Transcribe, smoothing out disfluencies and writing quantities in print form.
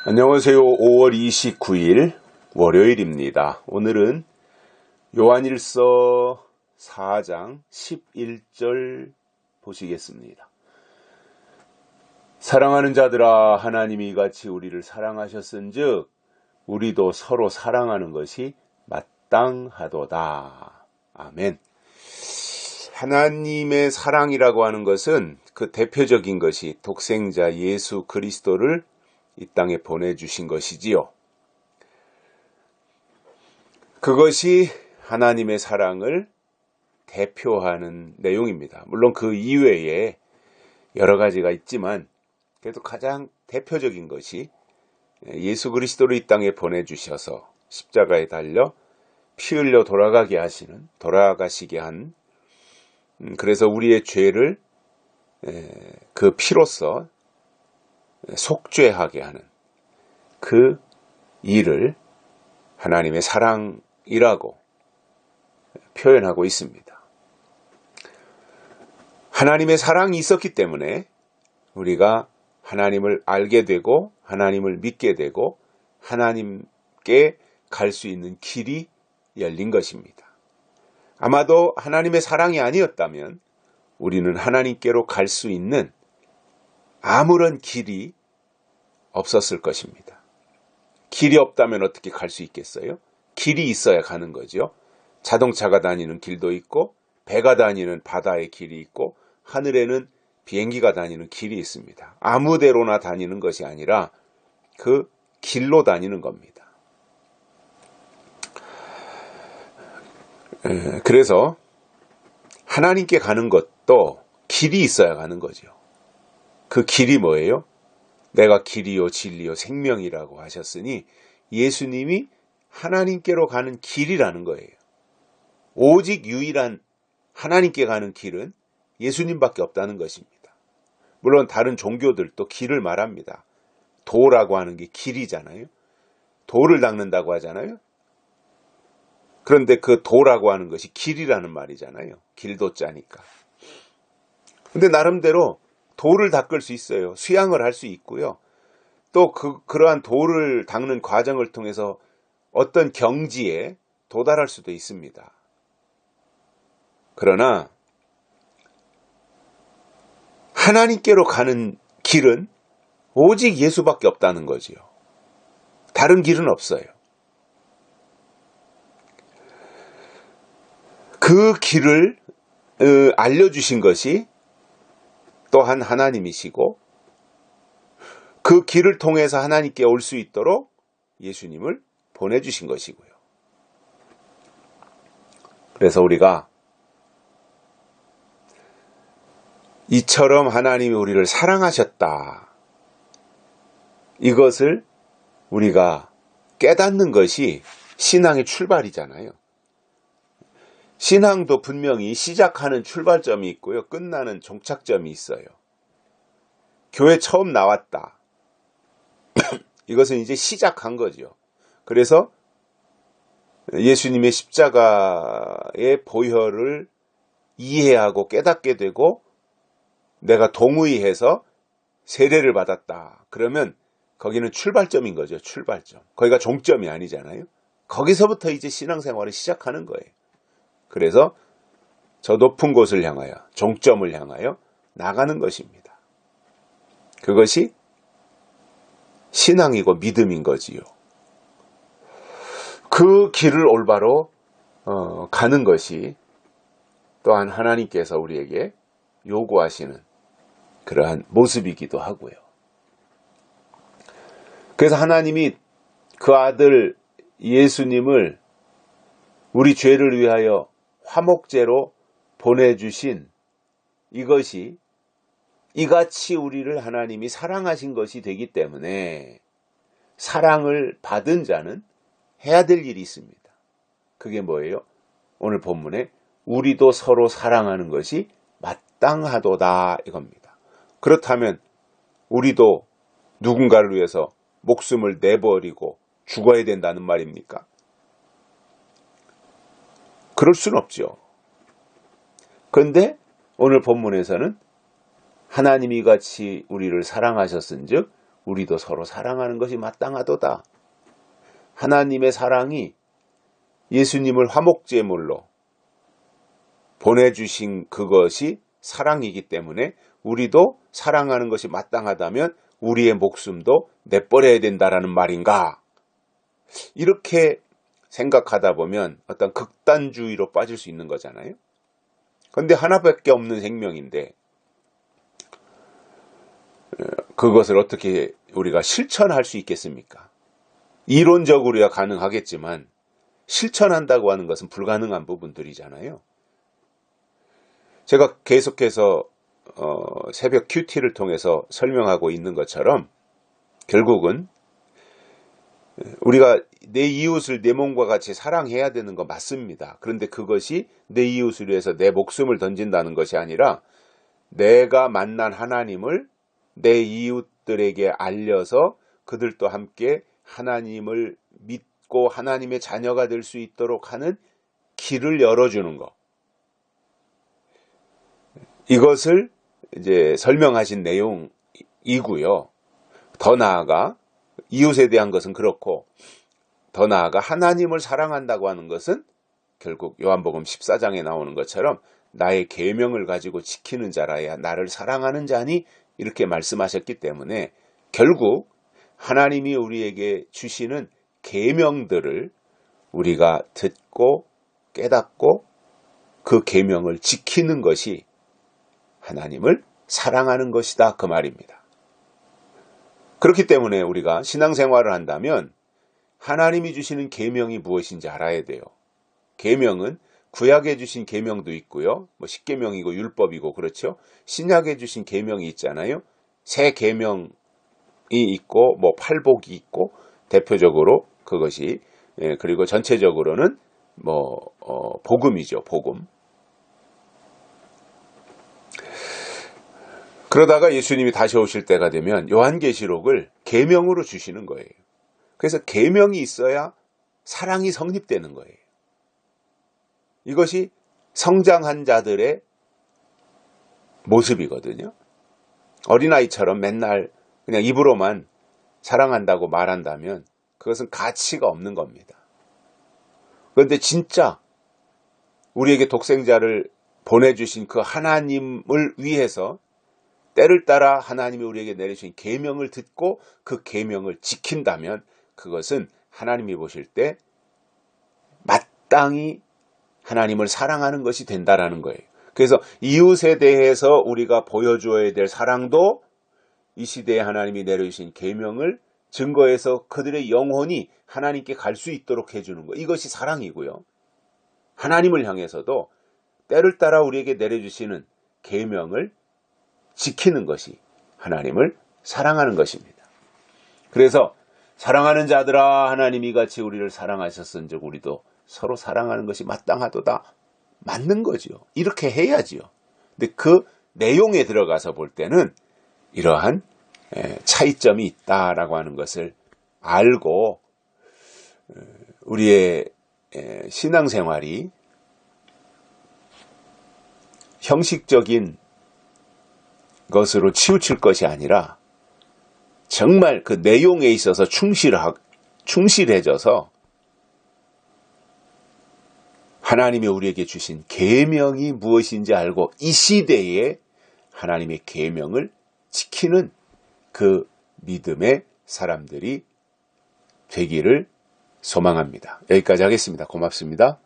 안녕하세요. 5월 29일 월요일입니다. 오늘은 요한일서 4장 11절 보시겠습니다. 사랑하는 자들아, 하나님이 이같이 우리를 사랑하셨은즉 우리도 서로 사랑하는 것이 마땅하도다. 아멘. 하나님의 사랑이라고 하는 것은 그 대표적인 것이 독생자 예수 그리스도를 이 땅에 보내주신 것이지요. 그것이 하나님의 사랑을 대표하는 내용입니다. 물론 그 이외에 여러 가지가 있지만 그래도 가장 대표적인 것이 예수 그리스도를 이 땅에 보내주셔서 십자가에 달려 피 흘려 돌아가시게 한 그래서 우리의 죄를 그 피로써 속죄하게 하는 그 일을 하나님의 사랑이라고 표현하고 있습니다. 하나님의 사랑이 있었기 때문에 우리가 하나님을 알게 되고 하나님을 믿게 되고 하나님께 갈 수 있는 길이 열린 것입니다. 아마도 하나님의 사랑이 아니었다면 우리는 하나님께로 갈 수 있는 아무런 길이 없었을 것입니다. 길이 없다면 어떻게 갈 수 있겠어요? 길이 있어야 가는 거죠. 자동차가 다니는 길도 있고 배가 다니는 바다의 길이 있고 하늘에는 비행기가 다니는 길이 있습니다. 아무 데로나 다니는 것이 아니라 그 길로 다니는 겁니다. 그래서 하나님께 가는 것도 길이 있어야 가는 거죠. 그 길이 뭐예요? 내가 길이요 진리요 생명이라고 하셨으니 예수님이 하나님께로 가는 길이라는 거예요. 오직 유일한 하나님께 가는 길은 예수님밖에 없다는 것입니다. 물론 다른 종교들도 길을 말합니다. 도라고 하는 게 길이잖아요. 도를 닦는다고 하잖아요. 그런데 그 도라고 하는 것이 길이라는 말이잖아요. 길도 짜니까. 근데 나름대로 돌을 닦을 수 있어요. 수양을 할 수 있고요. 또 그러한 돌을 닦는 과정을 통해서 어떤 경지에 도달할 수도 있습니다. 그러나 하나님께로 가는 길은 오직 예수밖에 없다는 거지요. 다른 길은 없어요. 그 길을 알려주신 것이 또한 하나님이시고 그 길을 통해서 하나님께 올 수 있도록 예수님을 보내주신 것이고요. 그래서 우리가 이처럼 하나님이 우리를 사랑하셨다. 이것을 우리가 깨닫는 것이 신앙의 출발이잖아요. 신앙도 분명히 시작하는 출발점이 있고요. 끝나는 종착점이 있어요. 교회 처음 나왔다. 이것은 이제 시작한 거죠. 그래서 예수님의 십자가의 보혈을 이해하고 깨닫게 되고 내가 동의해서 세례를 받았다. 그러면 거기는 출발점인 거죠. 출발점. 거기가 종점이 아니잖아요. 거기서부터 이제 신앙생활을 시작하는 거예요. 그래서 저 높은 곳을 향하여 종점을 향하여 나가는 것입니다. 그것이 신앙이고 믿음인 거지요. 그 길을 올바로 가는 것이 또한 하나님께서 우리에게 요구하시는 그러한 모습이기도 하고요. 그래서 하나님이 그 아들 예수님을 우리 죄를 위하여 화목제로 보내주신 이것이 이같이 우리를 하나님이 사랑하신 것이 되기 때문에 사랑을 받은 자는 해야 될 일이 있습니다. 그게 뭐예요? 오늘 본문에 우리도 서로 사랑하는 것이 마땅하도다 이겁니다. 그렇다면 우리도 누군가를 위해서 목숨을 내버리고 죽어야 된다는 말입니까? 그럴 수는 없죠. 그런데 오늘 본문에서는 하나님이 같이 우리를 사랑하셨은즉 우리도 서로 사랑하는 것이 마땅하도다. 하나님의 사랑이 예수님을 화목제물로 보내주신 그것이 사랑이기 때문에 우리도 사랑하는 것이 마땅하다면 우리의 목숨도 내버려야 된다라는 말인가? 이렇게 생각하다 보면 어떤 극단주의로 빠질 수 있는 거잖아요. 그런데 하나밖에 없는 생명인데 그것을 어떻게 우리가 실천할 수 있겠습니까? 이론적으로야 가능하겠지만 실천한다고 하는 것은 불가능한 부분들이잖아요. 제가 계속해서 새벽 큐티를 통해서 설명하고 있는 것처럼 결국은 우리가 내 이웃을 내 몸과 같이 사랑해야 되는 거 맞습니다. 그런데 그것이 내 이웃을 위해서 내 목숨을 던진다는 것이 아니라 내가 만난 하나님을 내 이웃들에게 알려서 그들도 함께 하나님을 믿고 하나님의 자녀가 될 수 있도록 하는 길을 열어주는 것. 이것을 이제 설명하신 내용이고요. 더 나아가 이웃에 대한 것은 그렇고 더 나아가 하나님을 사랑한다고 하는 것은 결국 요한복음 14장에 나오는 것처럼 나의 계명을 가지고 지키는 자라야 나를 사랑하는 자니 이렇게 말씀하셨기 때문에 결국 하나님이 우리에게 주시는 계명들을 우리가 듣고 깨닫고 그 계명을 지키는 것이 하나님을 사랑하는 것이다 그 말입니다. 그렇기 때문에 우리가 신앙생활을 한다면 하나님이 주시는 계명이 무엇인지 알아야 돼요. 계명은 구약에 주신 계명도 있고요. 뭐 십계명이고 율법이고 그렇죠. 신약에 주신 계명이 있잖아요. 새 계명이 있고 뭐 팔복이 있고 대표적으로 그것이 그리고 전체적으로는 뭐 복음이죠. 복음. 그러다가 예수님이 다시 오실 때가 되면 요한계시록을 계명으로 주시는 거예요. 그래서 계명이 있어야 사랑이 성립되는 거예요. 이것이 성장한 자들의 모습이거든요. 어린아이처럼 맨날 그냥 입으로만 사랑한다고 말한다면 그것은 가치가 없는 겁니다. 그런데 진짜 우리에게 독생자를 보내주신 그 하나님을 위해서 때를 따라 하나님이 우리에게 내리신 계명을 듣고 그 계명을 지킨다면 그것은 하나님이 보실 때 마땅히 하나님을 사랑하는 것이 된다라는 거예요. 그래서 이웃에 대해서 우리가 보여줘야 될 사랑도 이 시대에 하나님이 내려주신 계명을 증거해서 그들의 영혼이 하나님께 갈 수 있도록 해주는 것. 이것이 사랑이고요. 하나님을 향해서도 때를 따라 우리에게 내려주시는 계명을 지키는 것이 하나님을 사랑하는 것입니다. 그래서 사랑하는 자들아 하나님이 이같이 우리를 사랑하셨은즉 우리도 서로 사랑하는 것이 마땅하도다. 맞는 거죠. 이렇게 해야지요. 근데 그 내용에 들어가서 볼 때는 이러한 차이점이 있다라고 하는 것을 알고 우리의 신앙생활이 형식적인 것으로 치우칠 것이 아니라 정말 그 내용에 있어서 충실해져서 하나님이 우리에게 주신 계명이 무엇인지 알고 이 시대에 하나님의 계명을 지키는 그 믿음의 사람들이 되기를 소망합니다. 여기까지 하겠습니다. 고맙습니다.